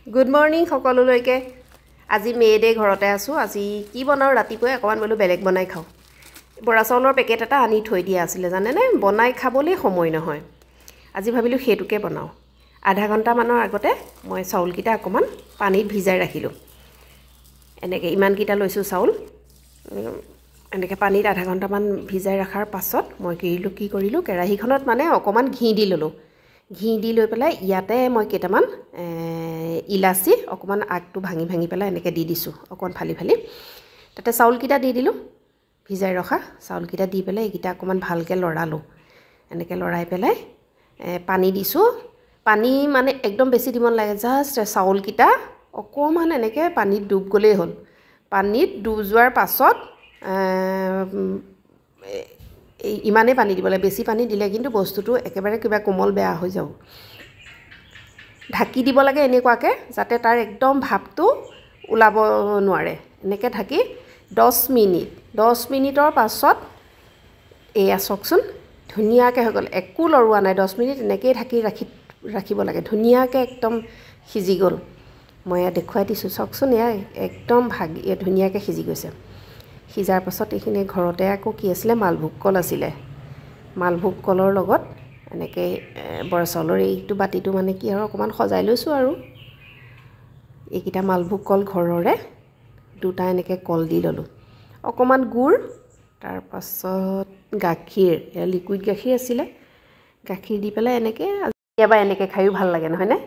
good morning সকলোলৈকে আজি May Day ঘৰতে আছোঁ আজি কি বনাওঁ ৰাতিপুৱাই অকমান বলো বেলেগ বনাই খাওঁ বৰা চাউলৰ পেকেট এটা আনি থৈ দিয়া আছিল জানেনে বনাই খাবলৈ সময় নহয় আজি ভাবিলোঁ হেতুকে বনাওঁ আধা ঘণ্টা মানৰ আগতে মই চাউলকিটা অকমান পানীত ভিজাই ৰাখিলোঁ এনেকৈ ইমানকিটা লৈছোঁ চাউল এনেকৈ পানীত আধা ঘণ্টামান ভিজাই ৰাখাৰ পাছত মই কি কৰিলোঁ কেৰাহীখনত মানে অকমান ঘি দি ললোঁ ঘি দি লৈ পেলাই ইয়াতে মই কেইটামান ইলাচি অকমান আগটো ভাঙি পেলাই এনেকৈ দি দিছোঁ অকমান ফালি তাতে চাউলকিটা দি দিলোঁ ভিজাই ৰখা চাউলকিটা দি পেলাই এইকিটা অকমান ভালকৈ লৰালোঁ এনেকৈ লৰাই পেলাই পানী দিছোঁ পানী মানে একদম বেছি দিব নালাগে জাস্ট চাউলকিটা অকমান এনেকৈ পানীত ডুব গলেই হ'ল পানীত ডুব যোৱাৰ পাছত ইমানে পানী দিব লাগে বেছি পানী দিলে কিন্তু বস্তুটো একেবাৰে কিবা কোমল বেয়া হৈ যাব ঢাকি দিব লাগে এনেকুৱাকে যাতে তাৰ একদম ভাপটো ওলাব নোৱাৰে এনেকৈ ঢাকি 10 মিনিটৰ পাছত এয়া চকচোন ধুনিয়াকৈ হৈ গ'ল একো লৰোৱা নাই 10 মিনিট এনেকৈ ঢাকি ৰাখিব লাগে ধুনিয়াকৈ একদম সিজি গ'ল মই দেখুৱাই দিছোঁ চকচোন এয়া একদম ধুনিয়াকৈ সিজি গৈছে সিজাৰ পাছত এইখিনি ঘৰতে আকৌ কি আছিলে মালভোগ কল আছিলে মালভোগ কলৰ লগত এনেকৈ বৰা চাউলৰ এইটো বাটিটো মানে কি আৰু অকমান সজাই লৈছোঁ আৰু এইকিটা মালভোগ কল ঘৰৰে দুটা এনেকৈ কল দি ললোঁ অকমান গুড় তাৰ পাছত গাখীৰ লিকুইড গাখীৰ আছিলে গাখীৰ দি পেলাই এনেকৈ এবাৰ এনেকৈ খাইও ভাল লাগে নহয় নে